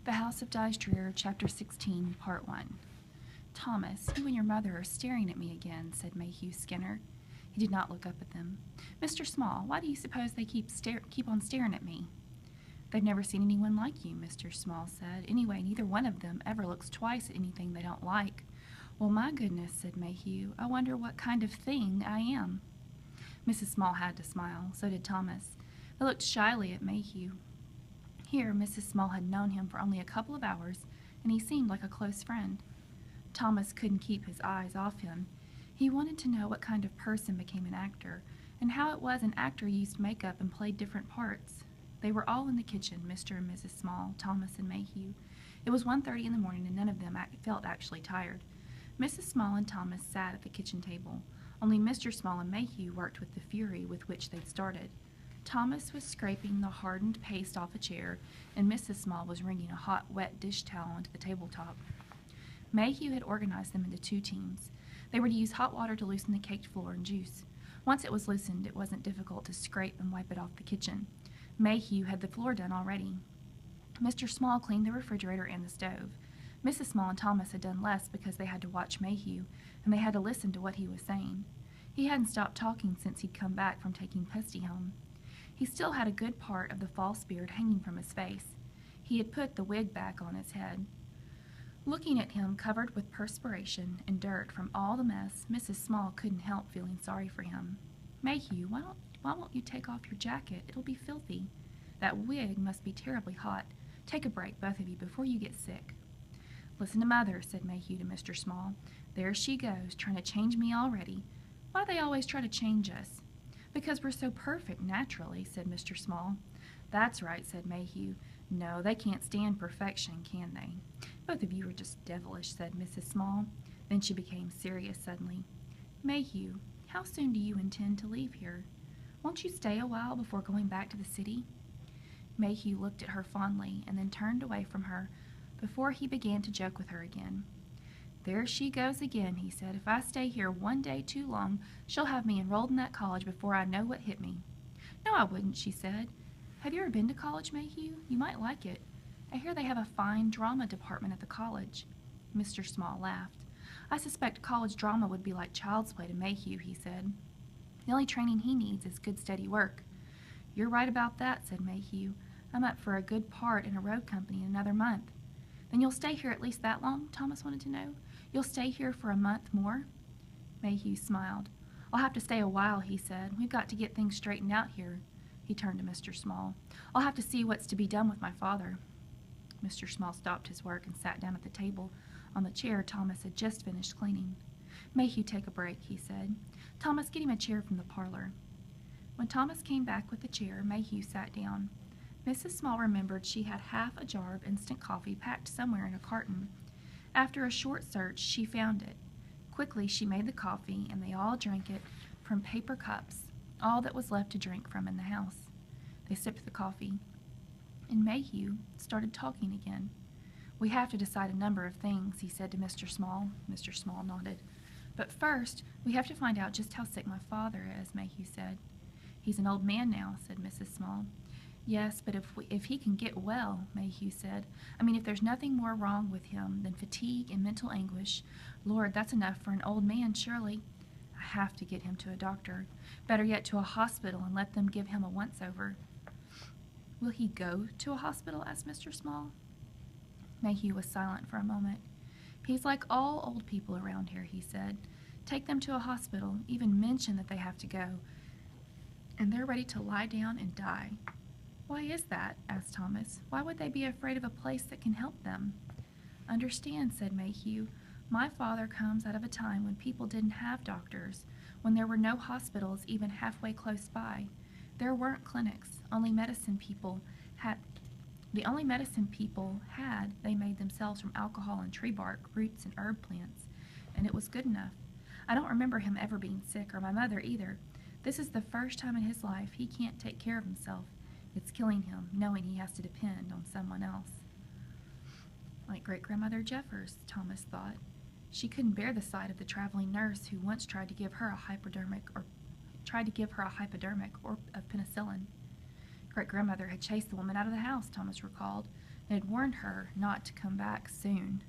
The House of Drear, Chapter 16, Part 1. "Thomas, you and your mother are staring at me again," said Mayhew Skinner. He did not look up at them. "Mr. Small, why do you suppose they keep on staring at me?" "They've never seen anyone like you," Mr. Small said. "Anyway, neither one of them ever looks twice at anything they don't like." "Well, my goodness," said Mayhew, "I wonder what kind of thing I am." Mrs. Small had to smile. So did Thomas. They looked shyly at Mayhew. Here, Mrs. Small had known him for only a couple of hours, and he seemed like a close friend. Thomas couldn't keep his eyes off him. He wanted to know what kind of person became an actor, and how it was an actor used makeup and played different parts. They were all in the kitchen, Mr. and Mrs. Small, Thomas and Mayhew. It was 1:30 in the morning, and none of them felt actually tired. Mrs. Small and Thomas sat at the kitchen table. Only Mr. Small and Mayhew worked with the fury with which they'd started. Thomas was scraping the hardened paste off a chair, and Mrs. Small was wringing a hot, wet dish towel onto the tabletop. Mayhew had organized them into two teams. They were to use hot water to loosen the caked floor and juice. Once it was loosened, it wasn't difficult to scrape and wipe it off the kitchen. Mayhew had the floor done already. Mr. Small cleaned the refrigerator and the stove. Mrs. Small and Thomas had done less because they had to watch Mayhew, and they had to listen to what he was saying. He hadn't stopped talking since he'd come back from taking Pesty home. He still had a good part of the false beard hanging from his face. He had put the wig back on his head. Looking at him, covered with perspiration and dirt from all the mess, Mrs. Small couldn't help feeling sorry for him. "Mayhew, why won't you take off your jacket? It'll be filthy. That wig must be terribly hot. Take a break, both of you, before you get sick." "Listen to Mother," said Mayhew to Mr. Small. "There she goes, trying to change me already. Why do they always try to change us?" "Because we're so perfect, naturally," said Mr. Small. "That's right," said Mayhew. "No, they can't stand perfection, can they?" "Both of you are just devilish," said Mrs. Small. Then she became serious suddenly. "Mayhew, how soon do you intend to leave here? Won't you stay a while before going back to the city?" Mayhew looked at her fondly and then turned away from her before he began to joke with her again. "There she goes again," he said. "If I stay here one day too long, she'll have me enrolled in that college before I know what hit me." "No, I wouldn't," she said. "Have you ever been to college, Mayhew? You might like it. I hear they have a fine drama department at the college." Mr. Small laughed. "I suspect college drama would be like child's play to Mayhew," he said. "The only training he needs is good steady work." "You're right about that," said Mayhew. "I'm up for a good part in a road company in another month." "Then you'll stay here at least that long?" Thomas wanted to know. "You'll stay here for a month more?" Mayhew smiled. "I'll have to stay a while," he said. "We've got to get things straightened out here." He turned to Mr. Small. "I'll have to see what's to be done with my father." Mr. Small stopped his work and sat down at the table on the chair Thomas had just finished cleaning. "Mayhew, take a break," he said. "Thomas, get him a chair from the parlor." When Thomas came back with the chair, Mayhew sat down. Mrs. Small remembered she had half a jar of instant coffee packed somewhere in a carton. After a short search, she found it. Quickly, she made the coffee, and they all drank it from paper cups, all that was left to drink from in the house. They sipped the coffee, and Mayhew started talking again. "We have to decide a number of things," he said to Mr. Small. Mr. Small nodded. "But first, we have to find out just how sick my father is," Mayhew said. "He's an old man now," said Mrs. Small. "Yes, but if he can get well," Mayhew said. "I mean, if there's nothing more wrong with him than fatigue and mental anguish, Lord, that's enough for an old man, surely. I have to get him to a doctor. Better yet, to a hospital, and let them give him a once-over." "Will he go to a hospital?" asked Mr. Small. Mayhew was silent for a moment. "He's like all old people around here," he said. "Take them to a hospital, even mention that they have to go, and they're ready to lie down and die." "Why is that?" asked Thomas. "Why would they be afraid of a place that can help them?" "Understand," said Mayhew. "My father comes out of a time when people didn't have doctors, when there were no hospitals even halfway close by. There weren't clinics. The only medicine people had, they made themselves from alcohol and tree bark, roots and herb plants, and it was good enough. I don't remember him ever being sick, or my mother either. This is the first time in his life he can't take care of himself. It's killing him, knowing he has to depend on someone else." Like great-grandmother Jeffers, Thomas thought. She couldn't bear the sight of the traveling nurse who once tried to give her a hypodermic of penicillin. Great-grandmother had chased the woman out of the house, Thomas recalled. and had warned her not to come back soon.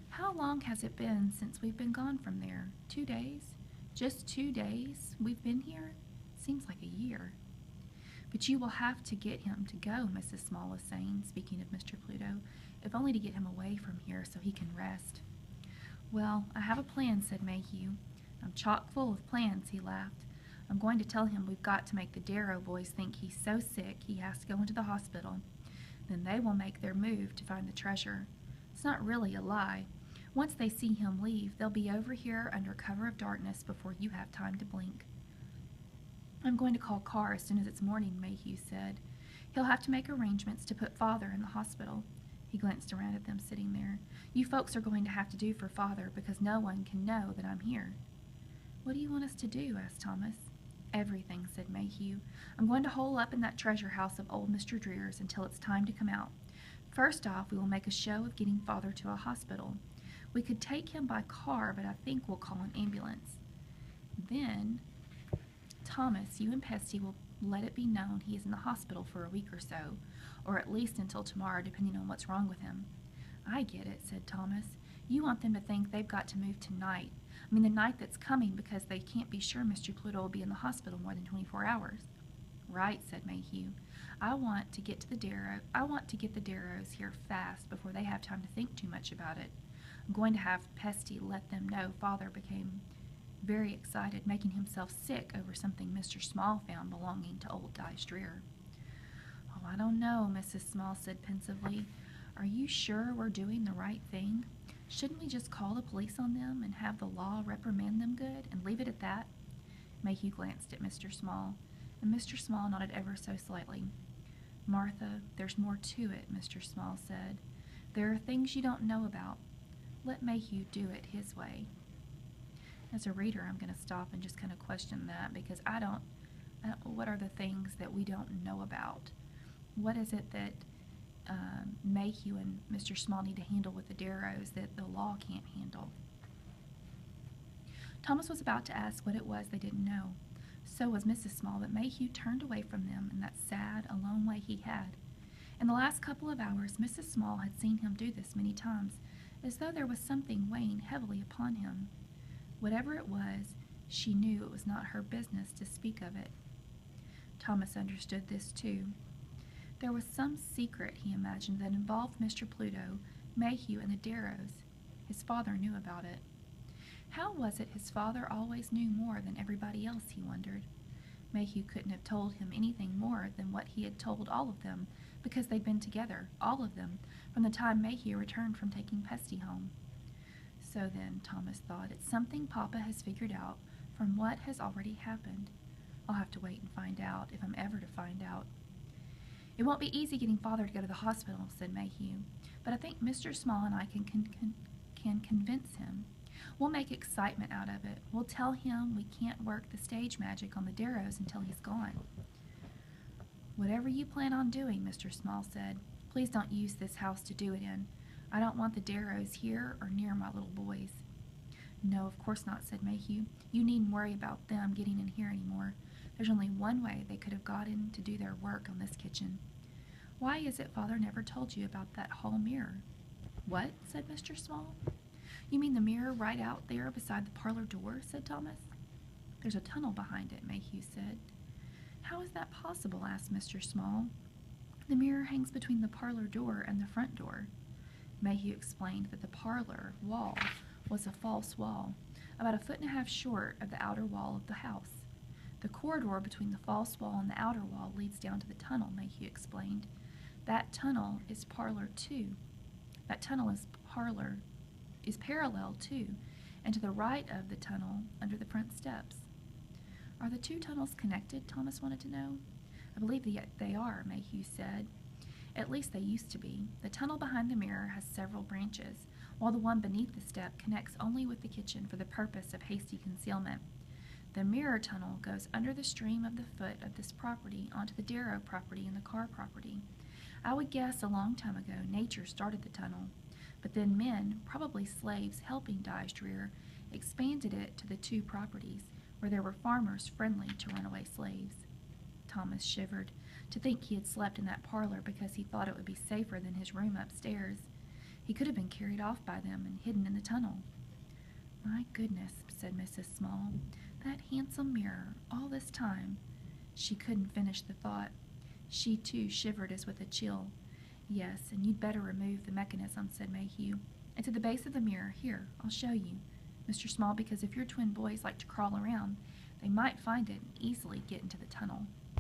"How long has it been since we've been gone from there? 2 days? Just 2 days we've been here? Seems like a year." "But you will have to get him to go," Mrs. Small was saying, speaking of Mr. Pluto, "if only to get him away from here so he can rest." "Well, I have a plan," said Mayhew. "I'm chock full of plans," he laughed. "I'm going to tell him we've got to make the Darrow boys think he's so sick he has to go into the hospital. Then they will make their move to find the treasure. It's not really a lie. Once they see him leave, they'll be over here under cover of darkness before you have time to blink." "I'm going to call Carr as soon as it's morning," Mayhew said. "He'll have to make arrangements to put Father in the hospital." He glanced around at them sitting there. "You folks are going to have to do for Father because no one can know that I'm here." "What do you want us to do?" asked Thomas. "Everything," said Mayhew. "I'm going to hole up in that treasure house of old Mr. Drear's until it's time to come out. First off, we will make a show of getting Father to a hospital. We could take him by car, but I think we'll call an ambulance. Then, Thomas, you and Pesty will let it be known he is in the hospital for a week or so, or at least until tomorrow, depending on what's wrong with him." "I get it," said Thomas. "You want them to think they've got to move tonight. The night that's coming, because they can't be sure Mr. Pluto will be in the hospital more than 24 hours. "Right," said Mayhew. I want to get the Darrows here fast before they have time to think too much about it. I'm going to have Pesty let them know Father became very excited, making himself sick over something Mr. Small found belonging to old Drear." "Oh, I don't know," Mrs. Small said pensively. "Are you sure we're doing the right thing? Shouldn't we just call the police on them and have the law reprimand them good and leave it at that?" Mayhew glanced at Mr. Small, and Mr. Small nodded ever so slightly. "Martha, there's more to it," Mr. Small said. "There are things you don't know about. Let Mayhew do it his way." As a reader, I'm going to stop and just kind of question that, because I don't what are the things that we don't know about? What is it that Mayhew and Mr. Small need to handle with the Darrows that the law can't handle? Thomas was about to ask what it was they didn't know. So was Mrs. Small, but Mayhew turned away from them in that sad, alone way he had. In the last couple of hours, Mrs. Small had seen him do this many times, as though there was something weighing heavily upon him. Whatever it was, she knew it was not her business to speak of it. Thomas understood this too. There was some secret, he imagined, that involved Mr. Pluto, Mayhew, and the Darrows. His father knew about it. How was it his father always knew more than everybody else, he wondered. Mayhew couldn't have told him anything more than what he had told all of them, because they'd been together, all of them, from the time Mayhew returned from taking Pesty home. So then, Thomas thought, it's something Papa has figured out from what has already happened. I'll have to wait and find out, if I'm ever to find out. "It won't be easy getting Father to go to the hospital," said Mayhew, "but I think Mr. Small and I can convince him. We'll make excitement out of it. We'll tell him we can't work the stage magic on the Darrows until he's gone." "Whatever you plan on doing," Mr. Small said, "please don't use this house to do it in. I don't want the Darrows here or near my little boys." "No, of course not," said Mayhew. "You needn't worry about them getting in here anymore. There's only one way they could have got in to do their work on this kitchen. Why is it Father never told you about that hall mirror?" "What?" said Mr. Small. "You mean the mirror right out there beside the parlor door?" said Thomas. "There's a tunnel behind it," Mayhew said. "How is that possible?" asked Mr. Small. "The mirror hangs between the parlor door and the front door." Mayhew explained that the parlor wall was a false wall, about 1.5 feet short of the outer wall of the house. "The corridor between the false wall and the outer wall leads down to the tunnel," Mayhew explained. "That tunnel is parlor too. That tunnel is parallel too, and to the right of the tunnel, under the front steps." "Are the two tunnels connected?" Thomas wanted to know. "I believe they are," Mayhew said. "At least they used to be. The tunnel behind the mirror has several branches, while the one beneath the step connects only with the kitchen for the purpose of hasty concealment. The mirror tunnel goes under the stream of the foot of this property onto the Darrow property and the Carr property. I would guess a long time ago nature started the tunnel, but then men, probably slaves helping Drear, expanded it to the two properties, where there were farmers friendly to runaway slaves." Thomas shivered. To think he had slept in that parlor because he thought it would be safer than his room upstairs. He could have been carried off by them and hidden in the tunnel. "My goodness," said Mrs. Small. "That handsome mirror, all this time." She couldn't finish the thought. She, too, shivered as with a chill. "Yes, and you'd better remove the mechanism," said Mayhew. "It's at the base of the mirror. Here, I'll show you, Mr. Small, because if your twin boys like to crawl around, they might find it and easily get into the tunnel."